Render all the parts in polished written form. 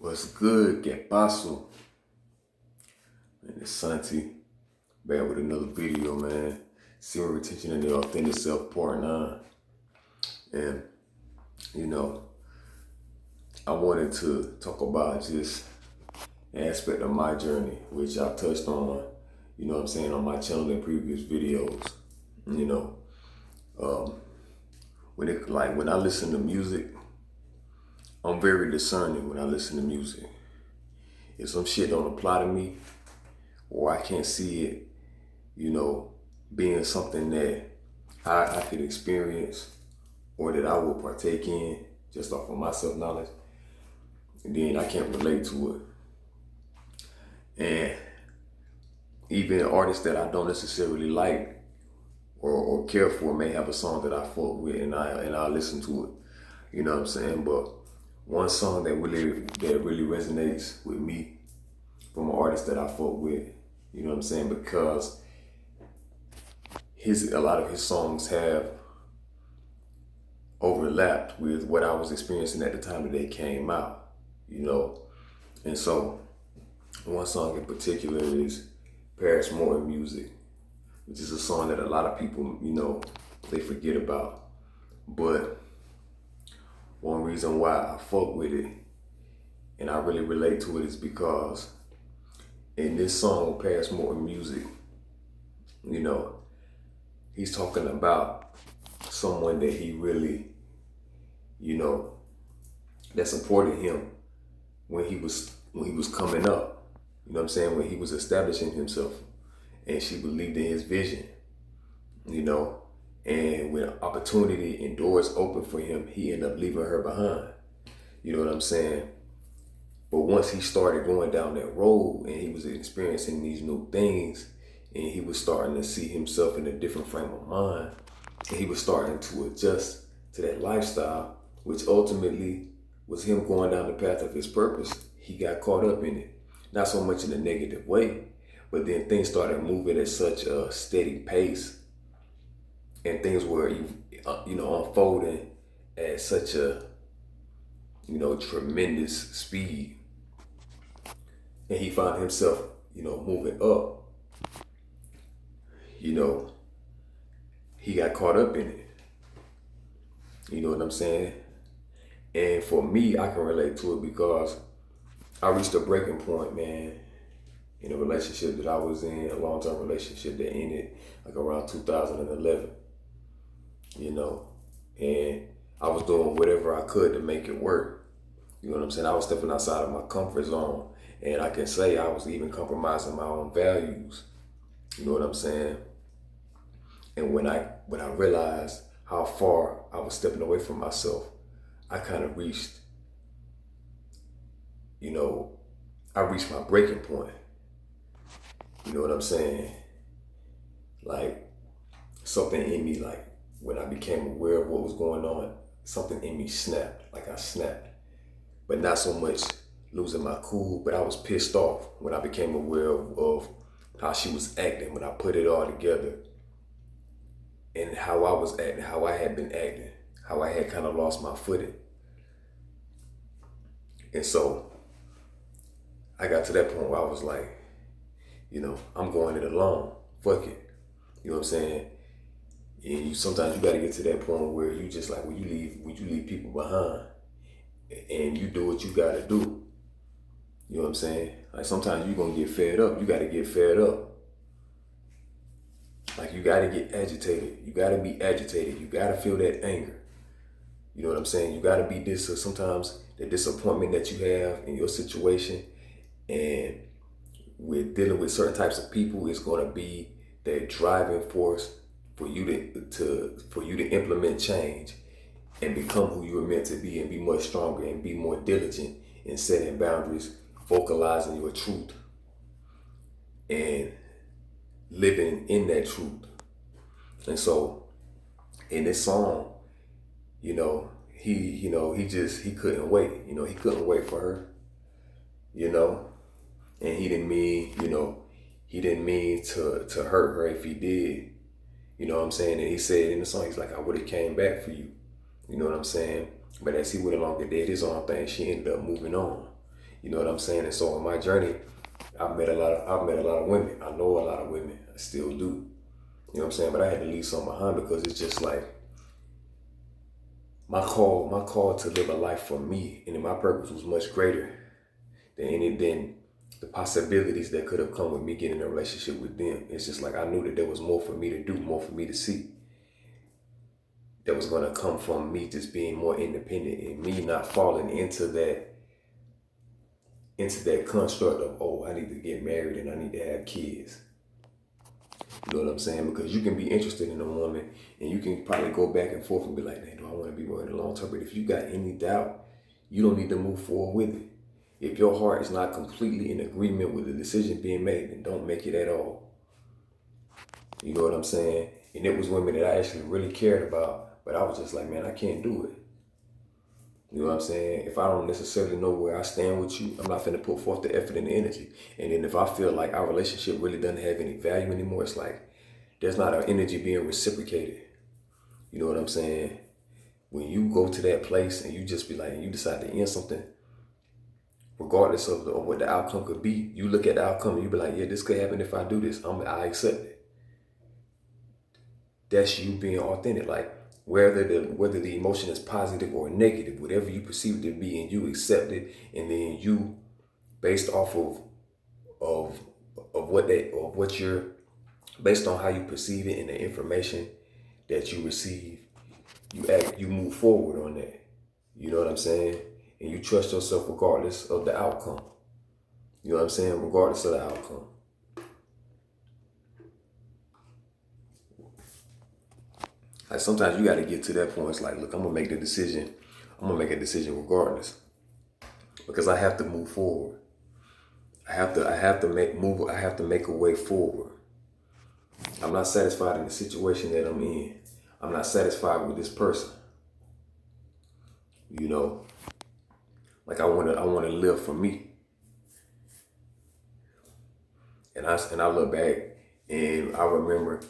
What's good? Que paso? Man, it's Santi back with another video, man. Semen retention and the authentic self part 9. And, you know, I wanted to talk about just an aspect of my journey, which I touched on, on my channel in previous videos. You know, when I listen to music, I'm very discerning when I listen to music. If some shit don't apply to me, or I can't see it, being something that I could experience or that I will partake in just off of my self-knowledge, then I can't relate to it. And even artists that I don't necessarily like or care for may have a song that I fuck with and I listen to it. You know what I'm saying? But one song that really resonates with me from an artist that I fuck with, you know what I'm saying? Because a lot of his songs have overlapped with what I was experiencing at the time that they came out, And so one song in particular is Paris Morton Music, which is a song that a lot of people, they forget about. But one reason why I fuck with it and I really relate to it is because in this song, Paris Morton Music, he's talking about someone that he really, that supported him when he was coming up, when he was establishing himself, and she believed in his vision, and when opportunity and doors opened for him, he ended up leaving her behind, you know what I'm saying? But once he started going down that road and he was experiencing these new things and he was starting to see himself in a different frame of mind, and he was starting to adjust to that lifestyle, which ultimately was him going down the path of his purpose, he got caught up in it. Not so much in a negative way, but then things started moving at such a steady pace and things were, unfolding at such a, tremendous speed. And he found himself, moving up. He got caught up in it. You know what I'm saying? And for me, I can relate to it because I reached a breaking point, man, in a relationship that I was in, a long-term relationship that ended like around 2011, and I was doing whatever I could to make it work. You know what I'm saying? I was stepping outside of my comfort zone, and I can say I was even compromising my own values. You know what I'm saying? And when I realized how far I was stepping away from myself, I kind of reached, I reached my breaking point. You know what I'm saying? Like something in me, like when I became aware of what was going on, something in me snapped, like I snapped. But not so much losing my cool, but I was pissed off when I became aware of how she was acting, when I put it all together, and how I was acting, how I had been acting, how I had kind of lost my footing. And so I got to that point where I was like, I'm going it alone. Fuck it. You know what I'm saying? And sometimes you got to get to that point where you just like, when you leave people behind and you do what you got to do. You know what I'm saying? Like sometimes you're going to get fed up. You got to get fed up. Like you got to get agitated. You got to be agitated. You got to feel that anger. You know what I'm saying? You got to be sometimes the disappointment that you have in your situation and with dealing with certain types of people is going to be that driving force for you to implement change and become who you were meant to be and be much stronger and be more diligent in setting boundaries, vocalizing your truth and living in that truth. And so in this song, he couldn't wait. He couldn't wait for her, and he didn't mean to hurt her if he did. You know what I'm saying? And he said in the song, he's like, I would have came back for you. You know what I'm saying? But as he went along and did his own thing, she ended up moving on. You know what I'm saying? And so on my journey, I've met a lot of women. I know a lot of women. I still do. You know what I'm saying? But I had to leave some behind because it's just like my call to live a life for me, and then my purpose was much greater than the possibilities that could have come with me getting in a relationship with them. It's just like I knew that there was more for me to do, more for me to see. That was gonna come from me just being more independent and me not falling into that construct of, oh, I need to get married and I need to have kids. You know what I'm saying? Because you can be interested in a woman and you can probably go back and forth and be like, man, do I want to be with her in the long term? But if you got any doubt, you don't need to move forward with it. If your heart is not completely in agreement with the decision being made, then don't make it at all. You know what I'm saying? And it was women that I actually really cared about, but I was just like, man, I can't do it. You know what I'm saying? If I don't necessarily know where I stand with you, I'm not finna put forth the effort and the energy. And then if I feel like our relationship really doesn't have any value anymore, it's like there's not an energy being reciprocated. You know what I'm saying? When you go to that place and you just be like, you decide to end something, regardless of what the outcome could be, you look at the outcome and you be like, yeah, this could happen if I do this. I accept it. That's you being authentic. Like whether the emotion is positive or negative, whatever you perceive it to be, and you accept it, and then you, based off of what you're based on how you perceive it and the information that you receive, you move forward on that. You know what I'm saying? And you trust yourself regardless of the outcome. You know what I'm saying? Regardless of the outcome. Like sometimes you got to get to that point. It's like, look, I'm gonna make the decision. I'm gonna make a decision regardless, because I have to move forward. I have to make a way forward. I'm not satisfied in the situation that I'm in. I'm not satisfied with this person. You know, like I wanna live for me. And I look back and I remember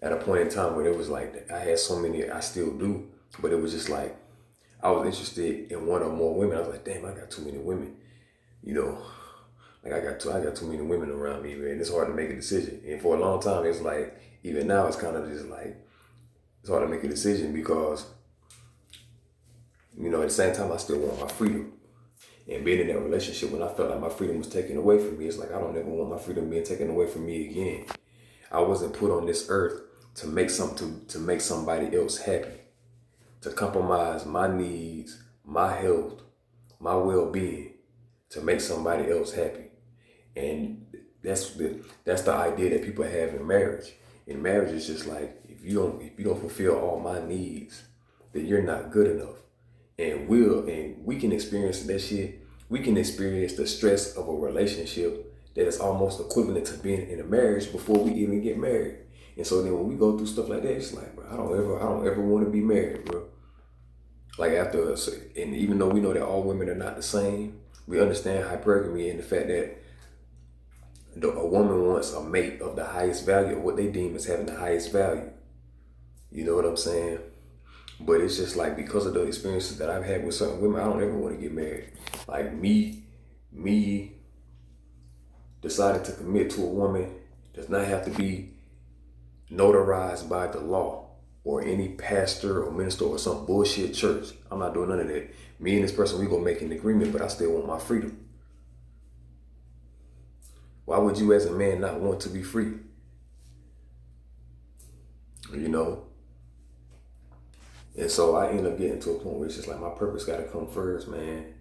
at a point in time where it was like I had so many, I still do, but it was just like I was interested in one or more women. I was like, damn, I got too many women. You know, like I got too many women around me, man. It's hard to make a decision. And for a long time, it's like even now, it's kind of just like it's hard to make a decision because at the same time, I still want my freedom. And being in that relationship, when I felt like my freedom was taken away from me, it's like I don't ever want my freedom being taken away from me again. I wasn't put on this earth to make somebody else happy, to compromise my needs, my health, my well-being, to make somebody else happy. And that's the idea that people have in marriage. In marriage, it's just like if you don't fulfill all my needs, then you're not good enough. And we can experience that shit. We can experience the stress of a relationship that is almost equivalent to being in a marriage before we even get married. And so then when we go through stuff like that, it's like, bro, I don't ever want to be married, bro. Like and even though we know that all women are not the same, we understand hypergamy and the fact that a woman wants a mate of the highest value, or what they deem as having the highest value. You know what I'm saying? But it's just like because of the experiences that I've had with certain women, I don't ever want to get married. Like me deciding to commit to a woman does not have to be notarized by the law or any pastor or minister or some bullshit church. I'm not doing none of that. Me and this person, we gonna make an agreement, but I still want my freedom. Why would you as a man not want to be free? You know? And so I end up getting to a point where it's just like my purpose got to come first, man.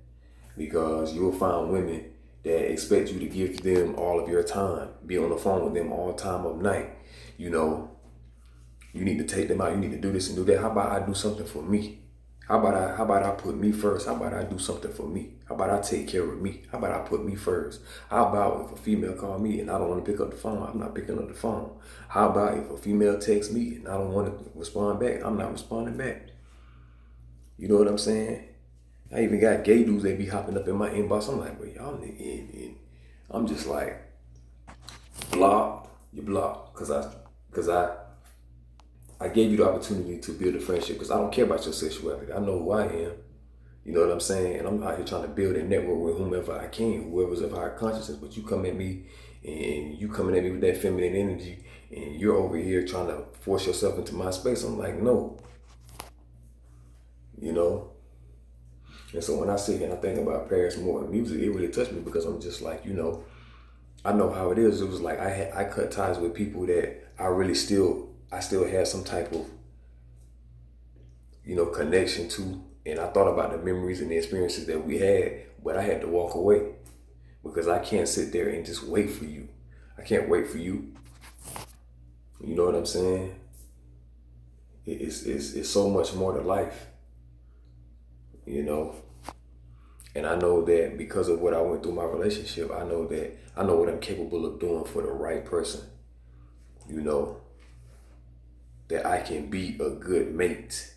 Because you'll find women that expect you to give them all of your time, be on the phone with them all time of night. You know, you need to take them out. You need to do this and do that. How about I do something for me? How about I put me first? How about I do something for me? How about I take care of me? How about I put me first? How about if a female call me and I don't want to pick up the phone, I'm not picking up the phone? How about if a female texts me and I don't want to respond back, I'm not responding back? You know what I'm saying? I even got gay dudes that be hopping up in my inbox. I'm like, well, y'all nigga, I'm just like, block, you block. Cause I gave you the opportunity to build a friendship because I don't care about your sexuality. I know who I am. You know what I'm saying? And I'm out here trying to build a network with whomever I can, whoever's of higher consciousness. But you come at me and you coming at me with that feminine energy and you're over here trying to force yourself into my space. I'm like, no, you know? And so when I sit here and I think about Paris Morton music, it really touched me because I'm just like, I know how it is. It was like I cut ties with people that I still had some type of, connection to. And I thought about the memories and the experiences that we had, but I had to walk away because I can't sit there and just wait for you. I can't wait for you. You know what I'm saying? It's so much more to life, you know? And I know that because of what I went through in my relationship, I know what I'm capable of doing for the right person. You know, that I can be a good mate.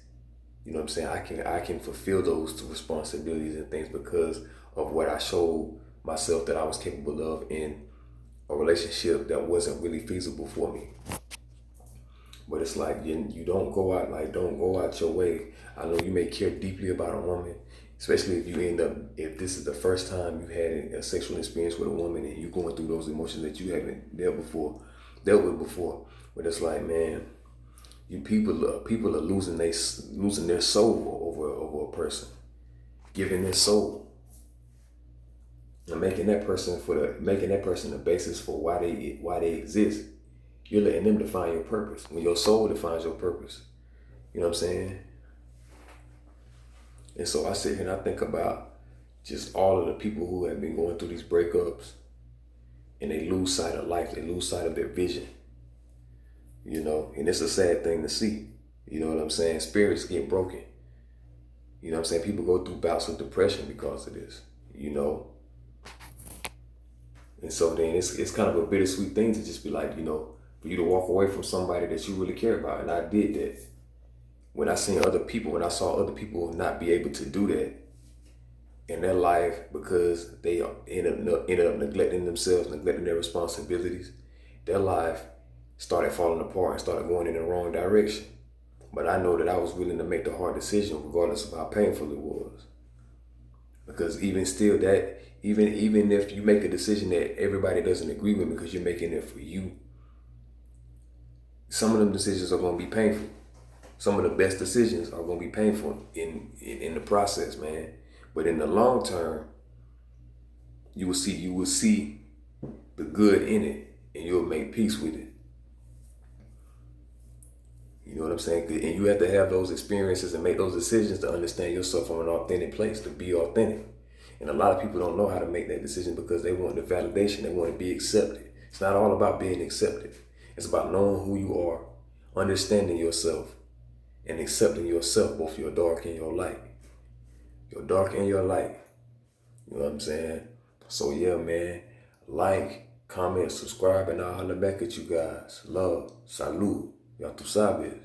You know what I'm saying? I can fulfill those two responsibilities and things because of what I showed myself that I was capable of in a relationship that wasn't really feasible for me. But it's like you don't go out your way. I know you may care deeply about a woman, especially if this is the first time you had a sexual experience with a woman and you're going through those emotions that you haven't dealt with before. But it's like, man, people are losing their soul over a person, giving their soul and making that person the basis for why they exist. You're letting them define your purpose when your soul defines your purpose. You know what I'm saying? And so I sit here and I think about just all of the people who have been going through these breakups and they lose sight of life, they lose sight of their vision. And it's a sad thing to see. You know what I'm saying? Spirits get broken. You know what I'm saying? People go through bouts of depression because of this, And so then it's kind of a bittersweet thing to just be like, for you to walk away from somebody that you really care about. And I did that. When I saw other people not be able to do that in their life because they ended up neglecting themselves, neglecting their responsibilities, their life started falling apart and started going in the wrong direction. But I know that I was willing to make the hard decision regardless of how painful it was. Because even still even if you make a decision that everybody doesn't agree with because you're making it for you, some of them decisions are going to be painful. Some of the best decisions are going to be painful in the process, man. But in the long term, you will see the good in it and you'll make peace with it. You know what I'm saying? And you have to have those experiences and make those decisions to understand yourself from an authentic place, to be authentic. And a lot of people don't know how to make that decision because they want the validation, they want to be accepted. It's not all about being accepted. It's about knowing who you are, understanding yourself, and accepting yourself, both your dark and your light. Your dark and your light. You know what I'm saying? So yeah, man, like, comment, subscribe, and I'll holler back at you guys. Love, salud, ya tú sabes.